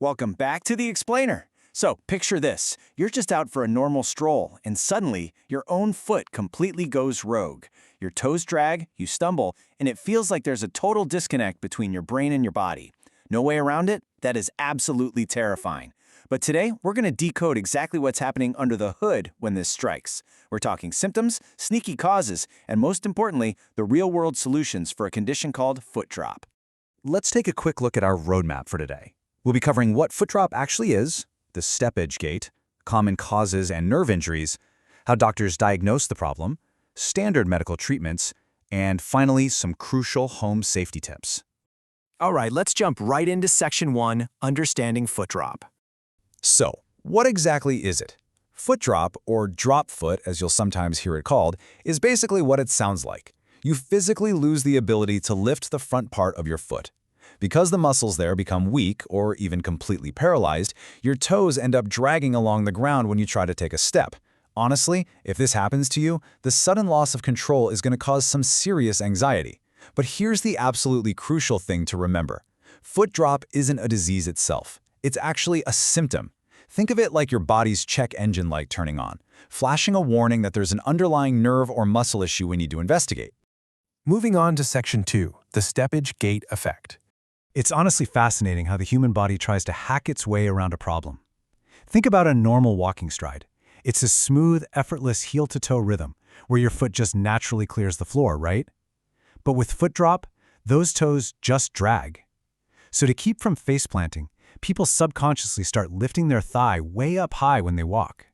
Welcome back to the Explainer. So, picture this. You're just out for a normal stroll, and suddenly, your own foot completely goes rogue. Your toes drag, you stumble, and it feels like there's a total disconnect between your brain and your body. No way around it? That is absolutely terrifying. But today, we're going to decode exactly what's happening under the hood when this strikes. We're talking symptoms, sneaky causes, and most importantly, the real-world solutions for a condition called foot drop. Let's take a quick look at our roadmap for today. We'll be covering what foot drop actually is, the steppage gait, common causes and nerve injuries, how doctors diagnose the problem, standard medical treatments, and finally, some crucial home safety tips. All right, let's jump right into Section 1, Understanding Foot Drop. So, what exactly is it? Foot drop, or drop foot as you'll sometimes hear it called, is basically what it sounds like. You physically lose the ability to lift the front part of your foot. Because the muscles there become weak or even completely paralyzed, your toes end up dragging along the ground when you try to take a step. Honestly, if this happens to you, the sudden loss of control is going to cause some serious anxiety. But here's the absolutely crucial thing to remember. Foot drop isn't a disease itself. It's actually a symptom. Think of it like your body's check engine light turning on, flashing a warning that there's an underlying nerve or muscle issue we need to investigate. Moving on to Section 2, the Steppage Gait Effect. It's honestly fascinating how the human body tries to hack its way around a problem. Think about a normal walking stride. It's a smooth, effortless heel-to-toe rhythm where your foot just naturally clears the floor, right? But with foot drop, those toes just drag. So to keep from face planting, people subconsciously start lifting their thigh way up high when they walk.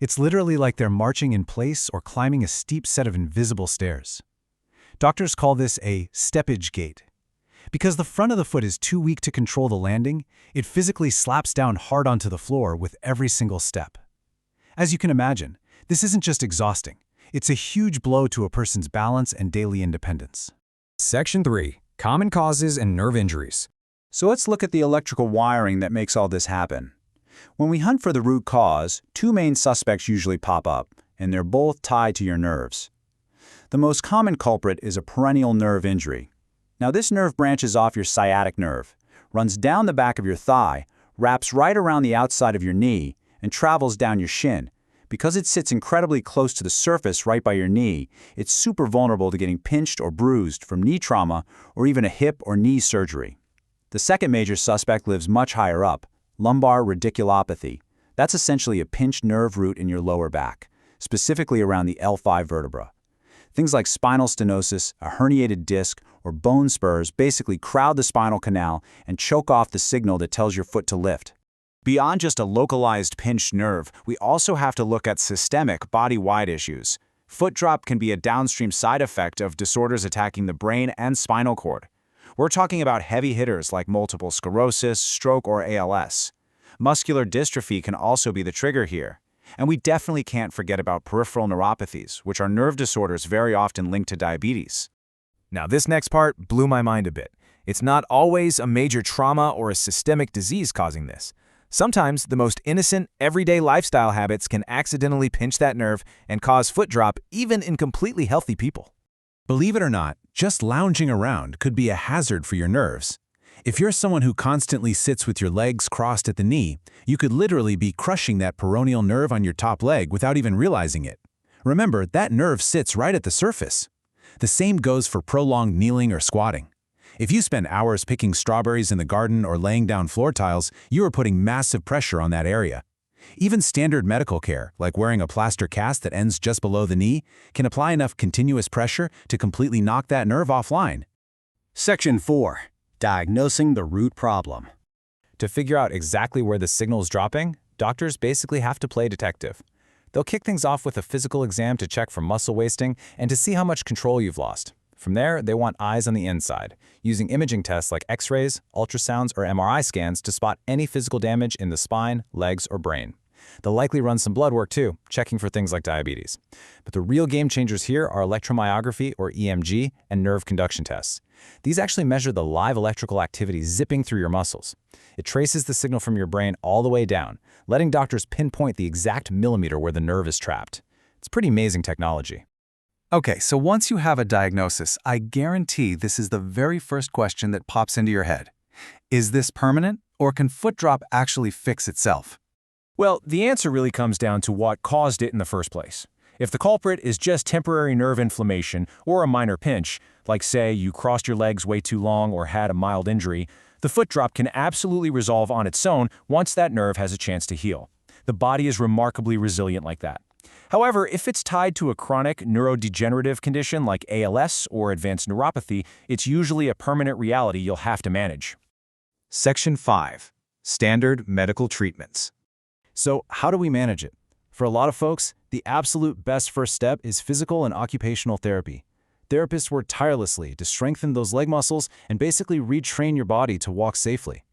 It's literally like they're marching in place or climbing a steep set of invisible stairs. Doctors call this a steppage gait. Because the front of the foot is too weak to control the landing, it physically slaps down hard onto the floor with every single step. As you can imagine, this isn't just exhausting. It's a huge blow to a person's balance and daily independence. Section 3, Common Causes and Nerve Injuries. So let's look at the electrical wiring that makes all this happen. When we hunt for the root cause, two main suspects usually pop up, and they're both tied to your nerves. The most common culprit is a peroneal nerve injury. Now this nerve branches off your sciatic nerve, runs down the back of your thigh, wraps right around the outside of your knee, and travels down your shin. Because it sits incredibly close to the surface right by your knee, it's super vulnerable to getting pinched or bruised from knee trauma or even a hip or knee surgery. The second major suspect lives much higher up, lumbar radiculopathy. That's essentially a pinched nerve root in your lower back, specifically around the L5 vertebra. Things like spinal stenosis, a herniated disc, or bone spurs basically crowd the spinal canal and choke off the signal that tells your foot to lift. Beyond just a localized pinched nerve, we also have to look at systemic, body-wide issues. Foot drop can be a downstream side effect of disorders attacking the brain and spinal cord. We're talking about heavy hitters like multiple sclerosis, stroke, or ALS. Muscular dystrophy can also be the trigger here. And we definitely can't forget about peripheral neuropathies, which are nerve disorders very often linked to diabetes. Now, this next part blew my mind a bit. It's not always a major trauma or a systemic disease causing this. Sometimes the most innocent, everyday lifestyle habits can accidentally pinch that nerve and cause foot drop even in completely healthy people. Believe it or not, just lounging around could be a hazard for your nerves. If you're someone who constantly sits with your legs crossed at the knee, you could literally be crushing that peroneal nerve on your top leg without even realizing it. Remember, that nerve sits right at the surface. The same goes for prolonged kneeling or squatting. If you spend hours picking strawberries in the garden or laying down floor tiles, you are putting massive pressure on that area. Even standard medical care, like wearing a plaster cast that ends just below the knee, can apply enough continuous pressure to completely knock that nerve offline. Section 4. Diagnosing the root problem. To figure out exactly where the signal is dropping, doctors basically have to play detective. They'll kick things off with a physical exam to check for muscle wasting and to see how much control you've lost. From there, they want eyes on the inside, using imaging tests like X-rays, ultrasounds, or MRI scans to spot any physical damage in the spine, legs, or brain. They'll likely run some blood work too, checking for things like diabetes. But the real game changers here are electromyography, or EMG, and nerve conduction tests. These actually measure the live electrical activity zipping through your muscles. It traces the signal from your brain all the way down, letting doctors pinpoint the exact millimeter where the nerve is trapped. It's pretty amazing technology. Okay, so once you have a diagnosis, I guarantee this is the very first question that pops into your head. Is this permanent, or can foot drop actually fix itself? Well, the answer really comes down to what caused it in the first place. If the culprit is just temporary nerve inflammation or a minor pinch, like say you crossed your legs way too long or had a mild injury, the foot drop can absolutely resolve on its own once that nerve has a chance to heal. The body is remarkably resilient like that. However, if it's tied to a chronic neurodegenerative condition like ALS or advanced neuropathy, it's usually a permanent reality you'll have to manage. Section 5. Standard medical treatments. So how do we manage it? For a lot of folks, the absolute best first step is physical and occupational therapy. Therapists work tirelessly to strengthen those leg muscles and basically retrain your body to walk safely.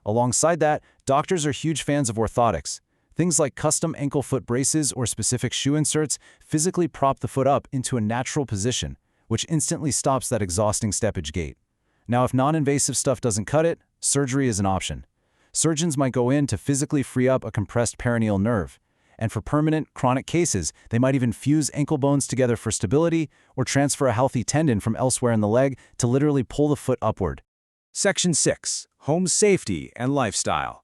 Alongside that, doctors are huge fans of orthotics. Things like custom ankle-foot braces or specific shoe inserts physically prop the foot up into a natural position, which instantly stops that exhausting steppage gait. Now, if non-invasive stuff doesn't cut it, surgery is an option. Surgeons might go in to physically free up a compressed peroneal nerve. And for permanent, chronic cases, they might even fuse ankle bones together for stability or transfer a healthy tendon from elsewhere in the leg to literally pull the foot upward. Section 6. Home safety and lifestyle.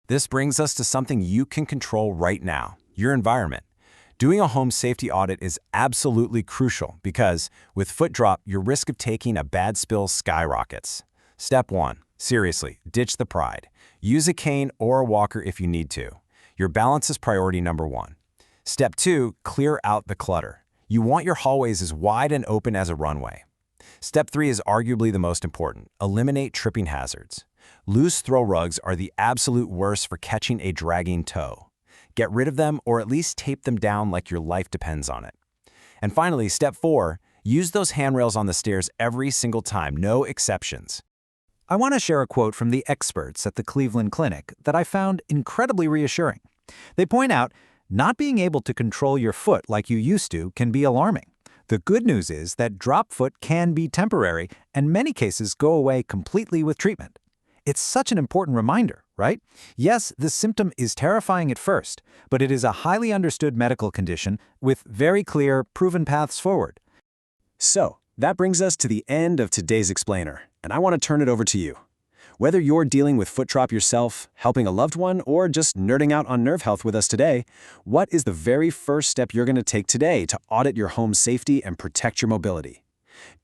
This brings us to something you can control right now, your environment. Doing a home safety audit is absolutely crucial because, with foot drop, your risk of taking a bad spill skyrockets. Step 1. Seriously, ditch the pride. Use a cane or a walker if you need to. Your balance is priority number 1. Step 2. Clear out the clutter. You want your hallways as wide and open as a runway. Step 3 is arguably the most important. Eliminate tripping hazards. Loose throw rugs are the absolute worst for catching a dragging toe. Get rid of them or at least tape them down like your life depends on it. And finally, step 4, use those handrails on the stairs every single time, no exceptions. I want to share a quote from the experts at the Cleveland Clinic that I found incredibly reassuring. They point out, not being able to control your foot like you used to can be alarming. The good news is that drop foot can be temporary and many cases go away completely with treatment. It's such an important reminder, right? Yes, the symptom is terrifying at first, but it is a highly understood medical condition with very clear, proven paths forward. So, that brings us to the end of today's explainer, and I want to turn it over to you. Whether you're dealing with foot drop yourself, helping a loved one, or just nerding out on nerve health with us today, what is the very first step you're going to take today to audit your home safety and protect your mobility?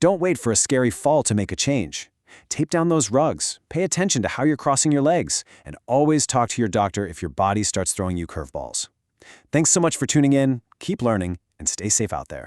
Don't wait for a scary fall to make a change. Tape down those rugs, pay attention to how you're crossing your legs, and always talk to your doctor if your body starts throwing you curveballs. Thanks so much for tuning in, keep learning, and stay safe out there.